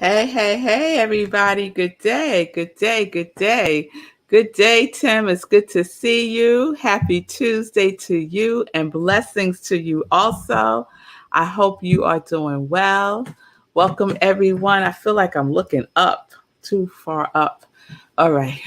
Hey, everybody. Good day. Good day. Good day. Good day, Tim. It's good to see you. Happy Tuesday to you and blessings to you also. I hope you are doing well. Welcome, everyone. I feel like I'm looking up, too far up. All right.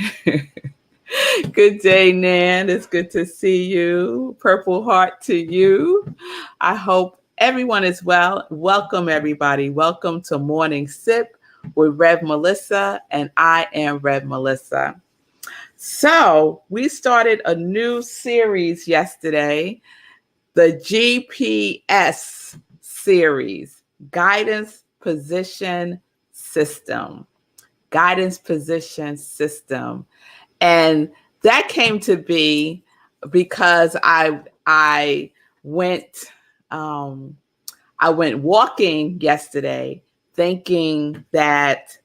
Good day, Nan. It's good to see you. Purple heart to you. I hope everyone is well. Welcome, everybody. Welcome to Morning Sip with Rev Melissa, and I am Rev Melissa. So, we started a new series yesterday, the GPS series, Guidance Position System. Guidance Position System. And that came to be because I went I went walking yesterday thinking that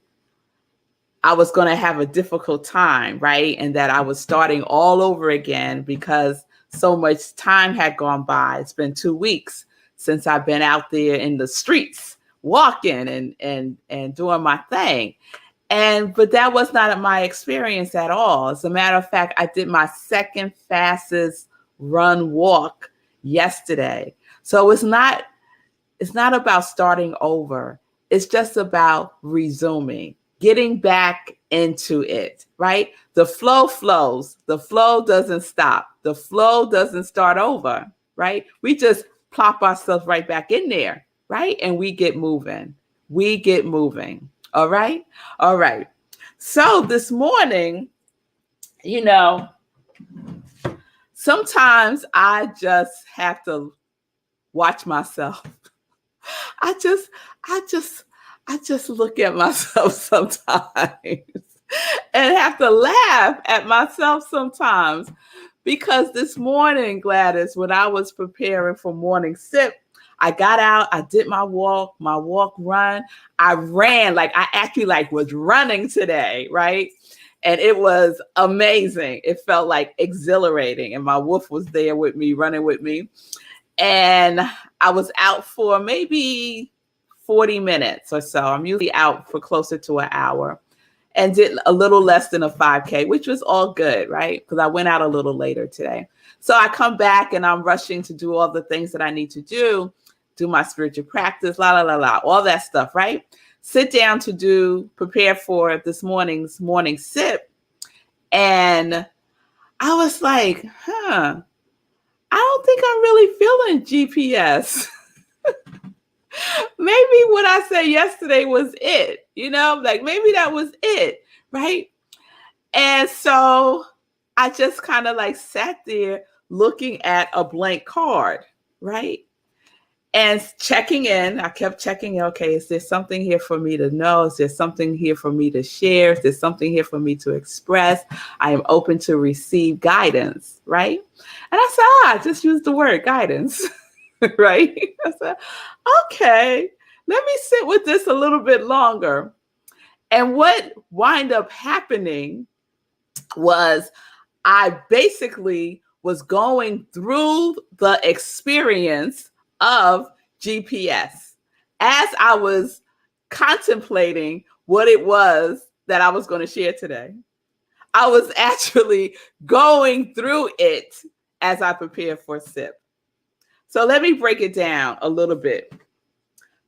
I was going to have a difficult time, right? And that I was starting all over again because so much time had gone by. It's been 2 weeks since I've been out there in the streets walking and doing my thing. But that was not my experience at all. As a matter of fact, I did my second fastest run walk yesterday. So it's not about starting over. It's just about resuming, getting back into it, right? The flow flows. The flow doesn't stop. The flow doesn't start over, right? We just plop ourselves right back in there, right? And we get moving. We get moving. All right. All right. So this morning, sometimes I just have to watch myself. I just look at myself sometimes and have to laugh at myself sometimes because this morning, Gladys, when I was preparing for morning sip, I got out, I did my walk run. I ran, I actually was running today, right? And it was amazing. It felt like exhilarating. And my wolf was there with me, running with me. And I was out for maybe 40 minutes or so. I'm usually out for closer to an hour and did a little less than a 5K, which was all good, right? Because I went out a little later today. So I come back and I'm rushing to do all the things that I need to do my spiritual practice, all that stuff, right? Sit down to prepare for this morning's morning sip. And I was like, I don't think I'm really feeling GPS. Maybe what I said yesterday was it, maybe that was it, right? And so I just kind of sat there looking at a blank card, right? And checking in, I kept checking, okay, is there something here for me to know? Is there something here for me to share? Is there something here for me to express? I am open to receive guidance, right? And I said, I just used the word guidance, right? I said, okay, let me sit with this a little bit longer. And what wound up happening was I basically was going through the experience of GPS as I was contemplating what it was that I was going to share today. I was actually going through it as I prepared for SIP. So let me break it down a little bit.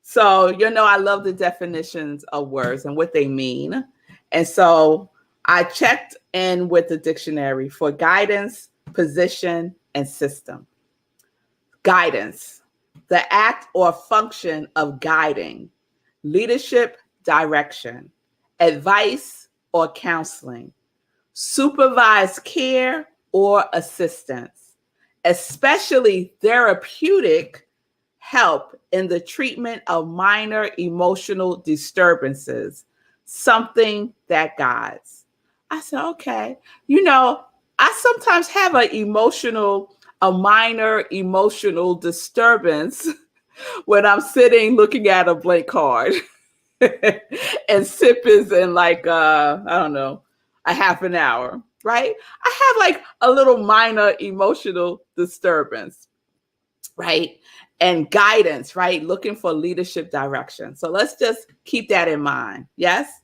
So, I love the definitions of words and what they mean. And so I checked in with the dictionary for guidance, position, and system. Guidance, the act or function of guiding, leadership, direction, advice or counseling, supervised care or assistance, especially therapeutic help in the treatment of minor emotional disturbances, something that guides. I said, okay, I sometimes have a minor emotional disturbance when I'm sitting looking at a blank card and SIP is in I don't know, a half an hour, right? I have a little minor emotional disturbance, right? and guidance, right? Looking for leadership direction. So let's just keep that in mind. Yes?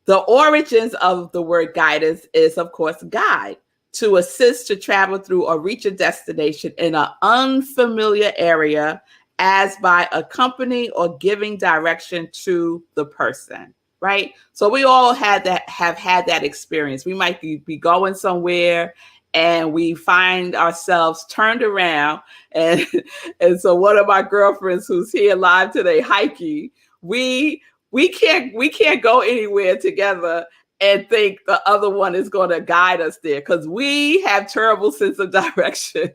The origins of the word guidance is, of course, guide, to assist to travel through or reach a destination in an unfamiliar area as by accompanying or giving direction to the person, right? So we all have had that experience. We might be going somewhere and we find ourselves turned around. And, and so one of my girlfriends who's here live today, Heike, we can't go anywhere together and think the other one is going to guide us there, because we have terrible sense of direction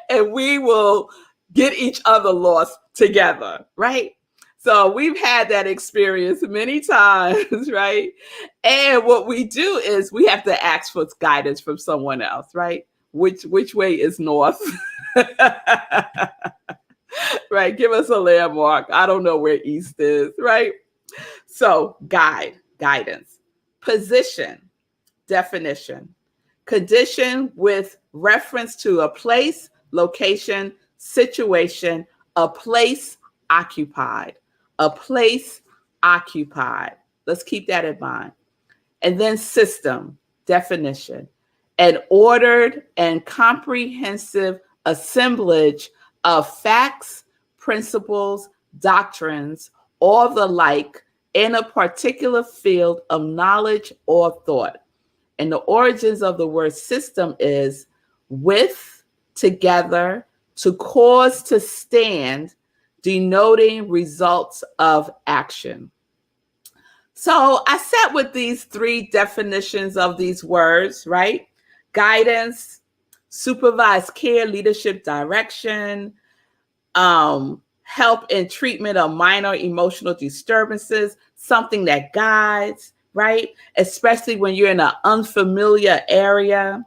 and we will get each other lost together, right? So we've had that experience many times, right? And what we do is we have to ask for guidance from someone else, right? Which way is north? Right? Give us a landmark. I don't know where east is, right? So guidance. Position, definition. Condition with reference to a place, location, situation, a place occupied. A place occupied. Let's keep that in mind. And then system, definition. An ordered and comprehensive assemblage of facts, principles, doctrines, or the like in a particular field of knowledge or thought. And the origins of the word system is with, together, to cause to stand, denoting results of action. So I sat with these three definitions of these words, right? Guidance, supervised care, leadership, direction, help in treatment of minor emotional disturbances, something that guides, right? Especially when you're in an unfamiliar area.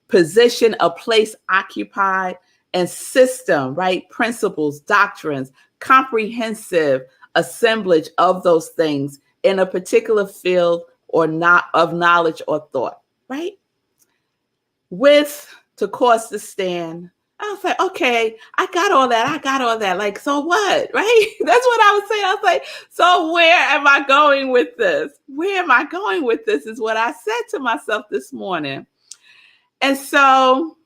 Position, a place occupied, and system, right? Principles, doctrines, comprehensive assemblage of those things in a particular field or not of knowledge or thought, right? With, to cause to stand. I was like, okay, I got all that. Like, so what, right? That's what I was saying. I was like, so where am I going with this? Where am I going with this is what I said to myself this morning. And so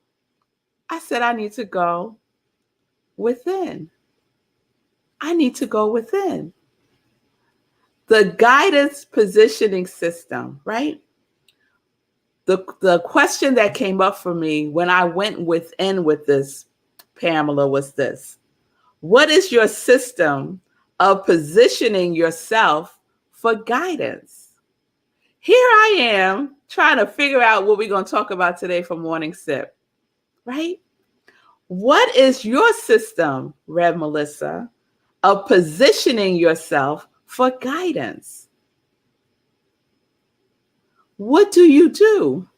I said, I need to go within. I need to go within. The guidance positioning system, right? The question that came up for me when I went within with this, Pamela, was this. What is your system of positioning yourself for guidance? Here I am trying to figure out what we're going to talk about today for Morning Sip, right? What is your system, Rev Melissa, of positioning yourself for guidance? What do you do?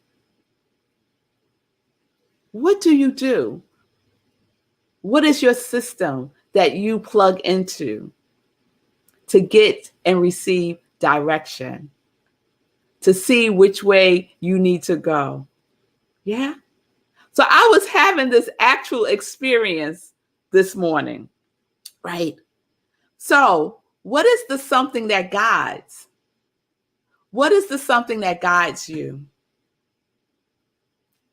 What do you do? What is your system that you plug into to get and receive direction, to see which way you need to go? Yeah. So I was having this actual experience this morning, right? So what is the something that guides? What is the something that guides you?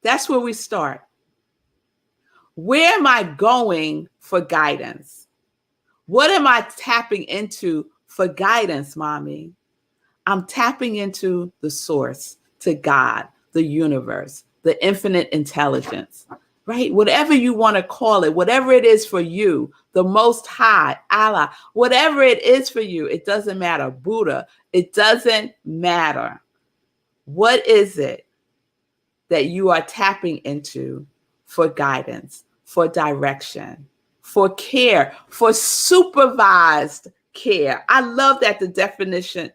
That's where we start. Where am I going for guidance? What am I tapping into for guidance, mommy? I'm tapping into the source, to God, the universe, the infinite intelligence, right? Whatever you want to call it, whatever it is for you, the Most High, Allah, whatever it is for you, it doesn't matter. Buddha, it doesn't matter. What is it that you are tapping into for guidance, for direction, for care, for supervised care? I love that the definition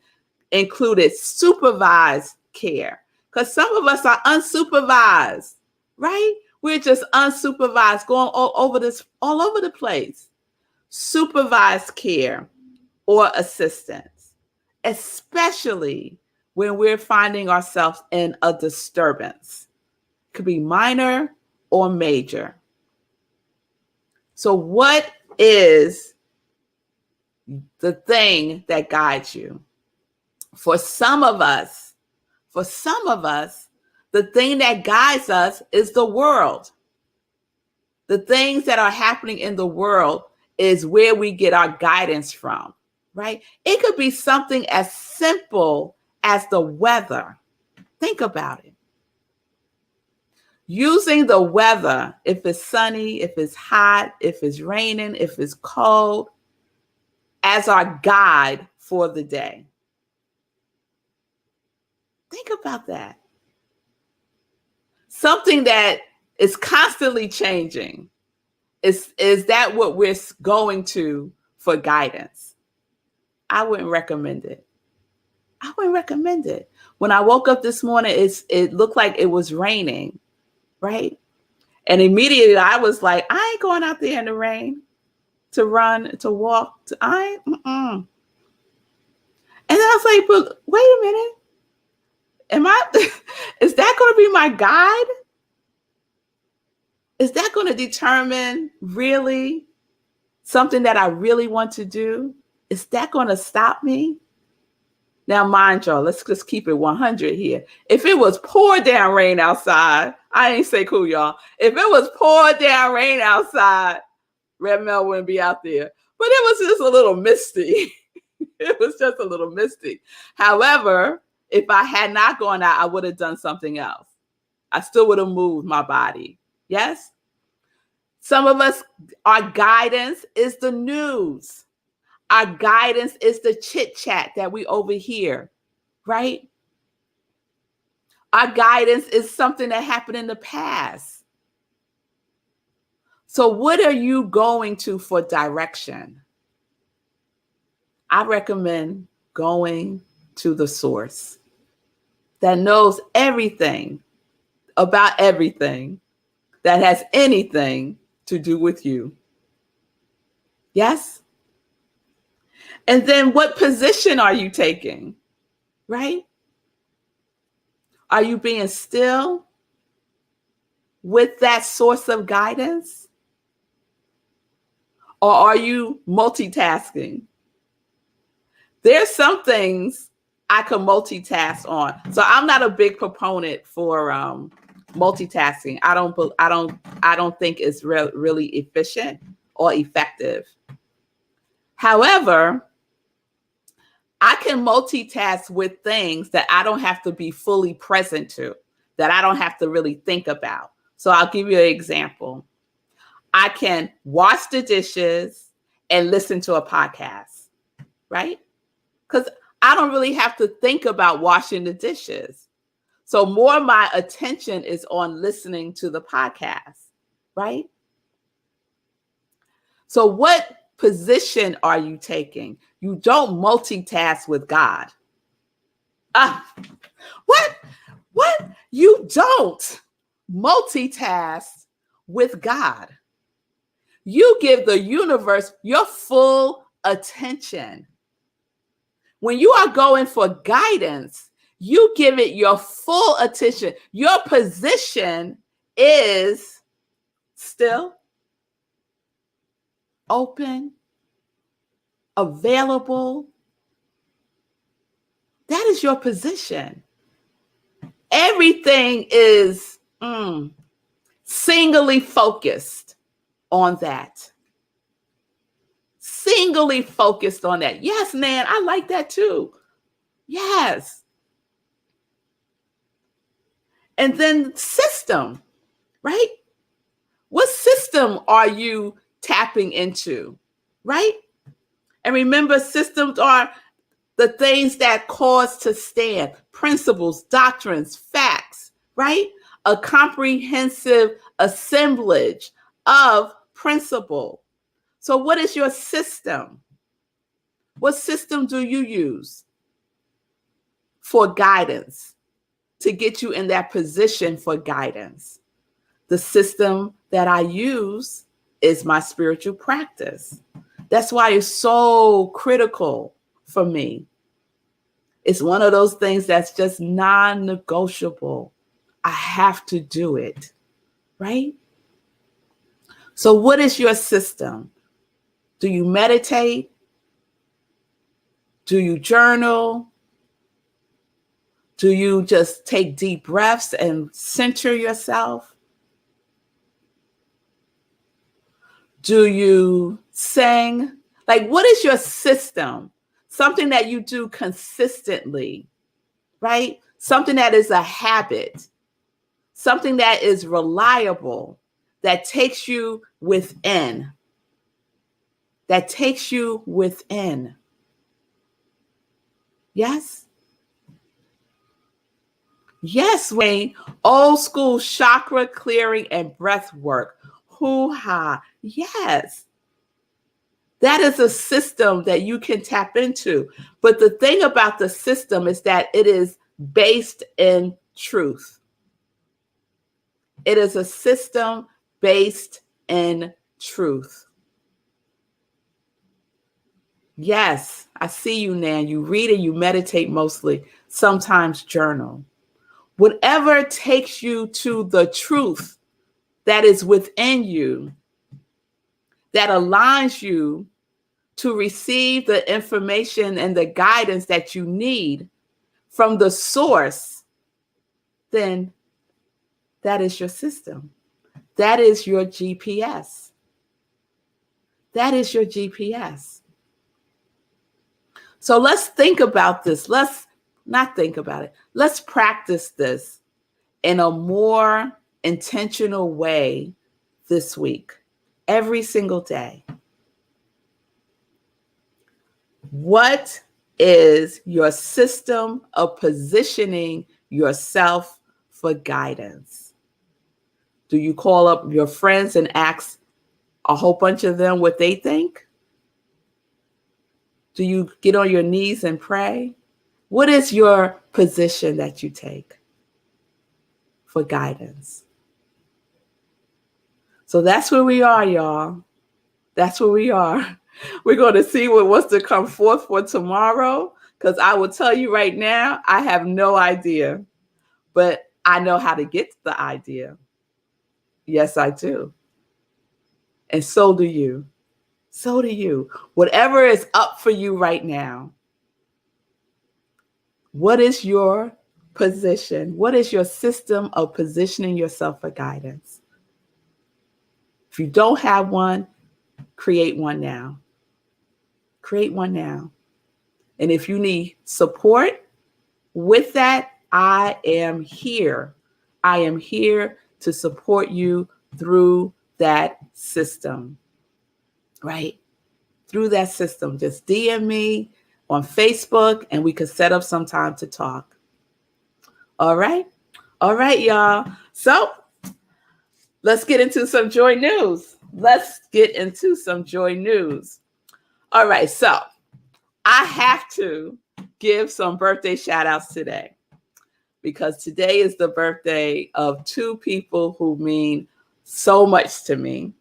included supervised care, because some of us are unsupervised, right? We're just unsupervised, going all over the place. Supervised care or assistance, especially when we're finding ourselves in a disturbance. It could be minor or major. So what is the thing that guides you? For some of us, the thing that guides us is the world. The things that are happening in the world is where we get our guidance from, right? It could be something as simple as the weather. Think about it. Using the weather, if it's sunny, if it's hot, if it's raining, if it's cold, as our guide for the day. Think about that. Something that is constantly changing. Is that what we're going to for guidance? I wouldn't recommend it. When I woke up this morning, it looked like it was raining, right? And immediately I was like, I ain't going out there in the rain to run, to walk. And then I was like, but wait a minute. Is that going to be my guide? Is that going to determine really something that I really want to do? Is that going to stop me? Now, mind y'all, let's just keep it 100 here. If it was pour down rain outside, I ain't say cool, y'all. If it was pour down rain outside, Red Mel wouldn't be out there. But it was just a little misty. It was just a little misty. However, if I had not gone out, I would have done something else. I still would have moved my body. Yes? Some of us, our guidance is the news. Our guidance is the chit chat that we overhear, right? Our guidance is something that happened in the past. So what are you going to for direction? I recommend going to the source that knows everything about everything that has anything to do with you. Yes? And then what position are you taking, right? Are you being still with that source of guidance? Or are you multitasking? There's some things I can multitask on. So I'm not a big proponent for multitasking. I don't think it's really efficient or effective. However, I can multitask with things that I don't have to be fully present to, that I don't have to really think about. So I'll give you an example. I can wash the dishes and listen to a podcast, right? Because I don't really have to think about washing the dishes. So more my attention is on listening to the podcast, right? So what position are you taking? You don't multitask with God. What? You don't multitask with God. You give the universe your full attention. When you are going for guidance, you give it your full attention. Your position is still, open, available. That is your position. Everything is singly focused on that. Singly focused on that. Yes, man, I like that too. Yes. And then system, right? What system are you tapping into, right? And remember, systems are the things that cause to stand, principles, doctrines, facts, right? A comprehensive assemblage of principle. So what is your system? What system do you use for guidance to get you in that position for guidance? The system that I use is my spiritual practice. That's why it's so critical for me. It's one of those things that's just non-negotiable. I have to do it, right? So what is your system? Do you meditate? Do you journal? Do you just take deep breaths and center yourself? Do you sing? Like, what is your system? Something that you do consistently, right? Something that is a habit, something that is reliable, that takes you within, that takes you within. Yes? Yes, Wayne. Old school chakra clearing and breath work. Hoo-ha. Yes. That is a system that you can tap into. But the thing about the system is that it is based in truth. It is a system based in truth. Yes, I see you, Nan. You read and you meditate mostly, sometimes journal. Whatever takes you to the truth that is within you, that aligns you to receive the information and the guidance that you need from the source, then that is your system. That is your GPS. That is your GPS. So let's think about this. Let's not think about it. Let's practice this in a more intentional way this week, every single day. What is your system of positioning yourself for guidance? Do you call up your friends and ask a whole bunch of them what they think? Do you get on your knees and pray? What is your position that you take for guidance? So that's where we are, y'all. That's where we are. We're going to see what's to come forth for tomorrow, because I will tell you right now, I have no idea, but I know how to get the idea. Yes, I do. And so do you. So do you. Whatever is up for you right now, what is your position? What is your system of positioning yourself for guidance? If you don't have one, create one now. Create one now. And if you need support with that, I am here. I am here to support you through that system, right? Through that system. Just DM me on Facebook and we could set up some time to talk. All right? All right, y'all. So let's get into some joy news. Let's get into some joy news. All right, so I have to give some birthday shout outs today, because today is the birthday of two people who mean so much to me.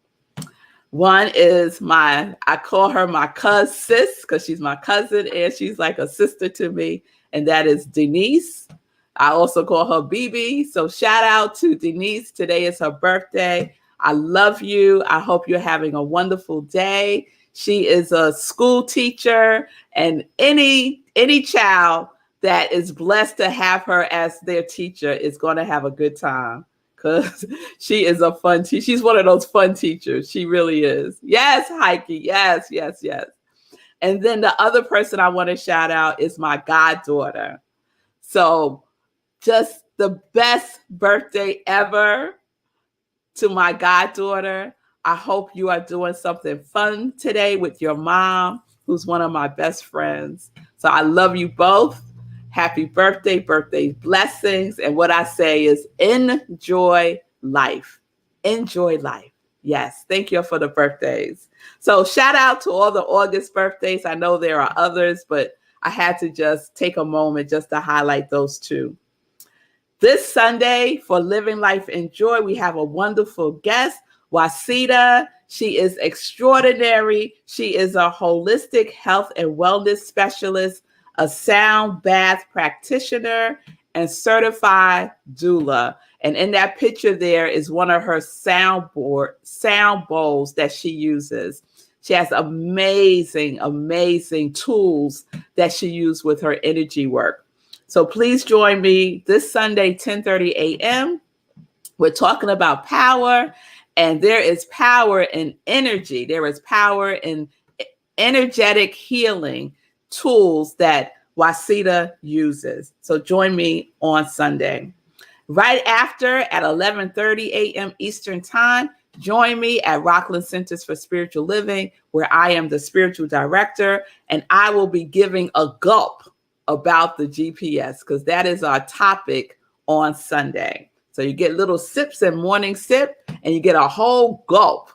One is I call her my sis, because she's my cousin and she's like a sister to me. And that is Denise. I also call her BB. So shout out to Denise. Today is her birthday. I love you. I hope you're having a wonderful day. She is a school teacher, and any child that is blessed to have her as their teacher is going to have a good time, because she is a fun teacher. She's one of those fun teachers. She really is. Yes, Heike. Yes, yes, yes. And then the other person I want to shout out is my goddaughter. So just the best birthday ever to my goddaughter. I hope you are doing something fun today with your mom, who's one of my best friends. So I love you both. Happy birthday, birthday blessings. And what I say is enjoy life. Enjoy life. Yes. Thank you for the birthdays. So shout out to all the August birthdays. I know there are others, but I had to just take a moment just to highlight those two. This Sunday for Living Life in Joy, we have a wonderful guest, Wasita. She is extraordinary. She is a holistic health and wellness specialist, a sound bath practitioner, and certified doula. And in that picture there is one of her sound bowls that she uses. She has amazing, amazing tools that she uses with her energy work. So please join me this Sunday, 10:30 a.m. We're talking about power, and there is power in energy. There is power in energetic healing tools that Wasita uses. So join me on Sunday. Right after at 11:30 a.m. Eastern Time, join me at Rockland Centers for Spiritual Living, where I am the spiritual director, and I will be giving a gulp about the GPS because that is our topic on Sunday. So you get little sips and morning sip, and you get a whole gulp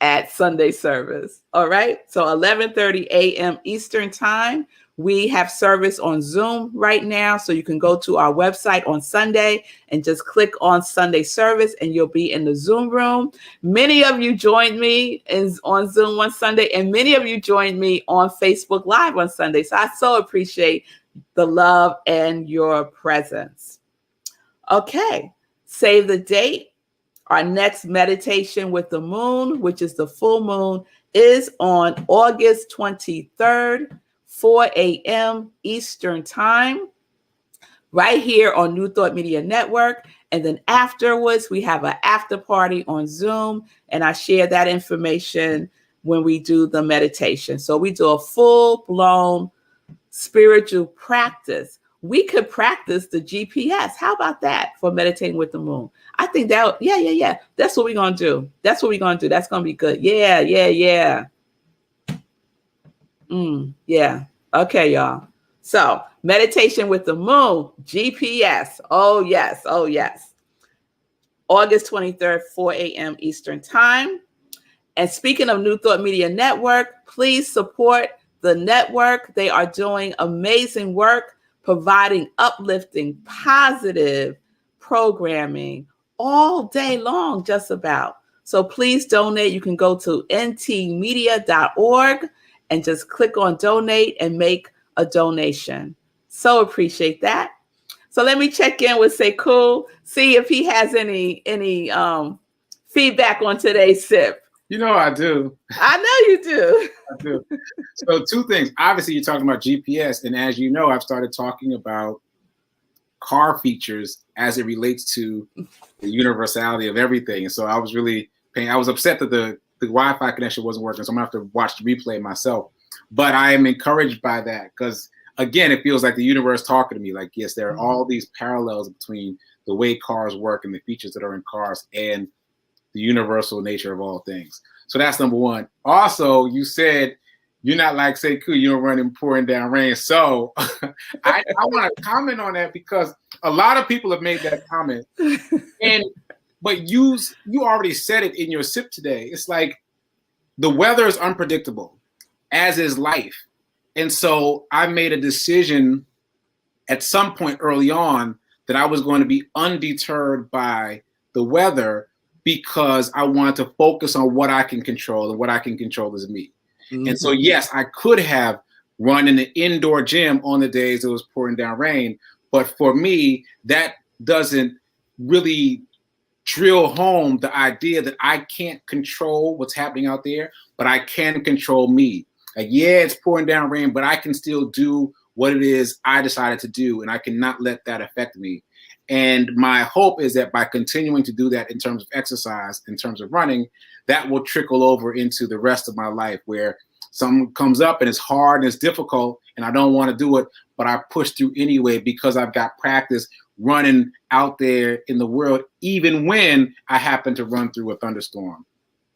at Sunday service. All right. So 11:30 a.m. Eastern Time. We have service on Zoom right now. So you can go to our website on Sunday and just click on Sunday service and you'll be in the Zoom room. Many of you joined me on Zoom on Sunday, and many of you joined me on Facebook Live on Sunday. So I so appreciate the love and your presence. Okay. Save the date. Our next meditation with the moon, which is the full moon, is on August 23rd, 4 a.m. Eastern Time, right here on New Thought Media Network. And then afterwards, we have an after party on Zoom, and I share that information when we do the meditation. So we do a full-blown spiritual practice. We could practice the GPS. How about that for meditating with the moon? I think that, yeah. That's what we're going to do. That's what we're going to do. That's going to be good. Yeah. Yeah. Okay, y'all. So meditation with the moon, GPS. Oh, yes. August 23rd, 4 a.m. Eastern Time. And speaking of New Thought Media Network, please support the network. They are doing amazing work, providing uplifting, positive programming all day long, just about. So please donate. You can go to ntmedia.org and just click on donate and make a donation. So appreciate that. So let me check in with Sekou, see if he has any feedback on today's sip. You know I do. I know you do. I do. So two things. Obviously, you're talking about GPS, and as you know, I've started talking about car features as it relates to the universality of everything. And so I was really I was upset that the Wi-Fi connection wasn't working, so I'm gonna have to watch the replay myself. But I am encouraged by that because, again, it feels like the universe talking to me. Like, yes, there are all these parallels between the way cars work and the features that are in cars and the universal nature of all things. So that's number one. Also, you said you're not like Sekou, you don't run in pouring down rain. So I want to comment on that because a lot of people have made that comment. But you already said it in your sip today. It's like the weather is unpredictable, as is life. And so I made a decision at some point early on that I was going to be undeterred by the weather because I wanted to focus on what I can control, and what I can control is me. Mm-hmm. And so, yes, I could have run in the indoor gym on the days it was pouring down rain. But for me, that doesn't really drill home the idea that I can't control what's happening out there, but I can control me. Like, yeah, it's pouring down rain, but I can still do what it is I decided to do, and I cannot let that affect me. And my hope is that by continuing to do that in terms of exercise, in terms of running, that will trickle over into the rest of my life where something comes up and it's hard and it's difficult and I don't want to do it, but I push through anyway because I've got practice running out there in the world, even when I happen to run through a thunderstorm.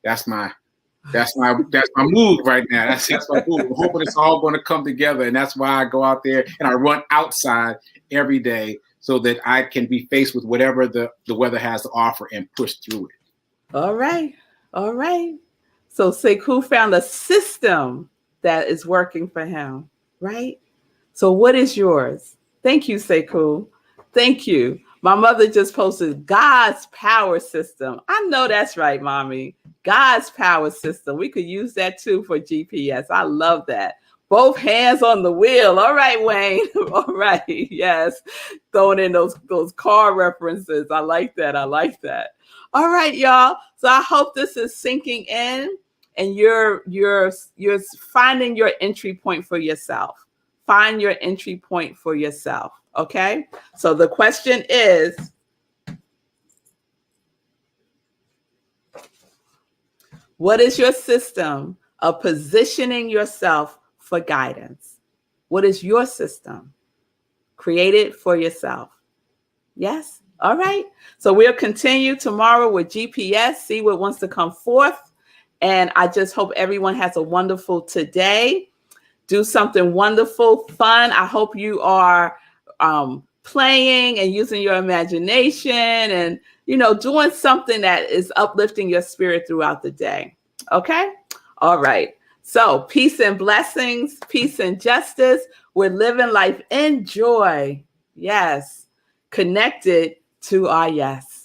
That's my mood right now. That's my mood. I'm hoping it's all going to come together. And that's why I go out there and I run outside every day so that I can be faced with whatever the weather has to offer and push through it. All right. So Sekou found a system that is working for him, right? So what is yours? Thank you, Sekou. Thank you. My mother just posted God's power system. I know that's right, Mommy. God's power system. We could use that too for GPS. I love that. Both hands on the wheel. All right, Wayne. All right. Yes. Throwing in those car references. I like that. I like that. All right, y'all. So I hope this is sinking in and you're finding your entry point for yourself. Find your entry point for yourself. Okay? So the question is, what is your system of positioning yourself for guidance? What is your system? Create it for yourself. Yes? All right. So we'll continue tomorrow with GPS, see what wants to come forth. And I just hope everyone has a wonderful today. Do something wonderful, fun. I hope you are playing and using your imagination and, doing something that is uplifting your spirit throughout the day. Okay? All right. So peace and blessings, peace and justice. We're living life in joy. Yes. Connected to our yes.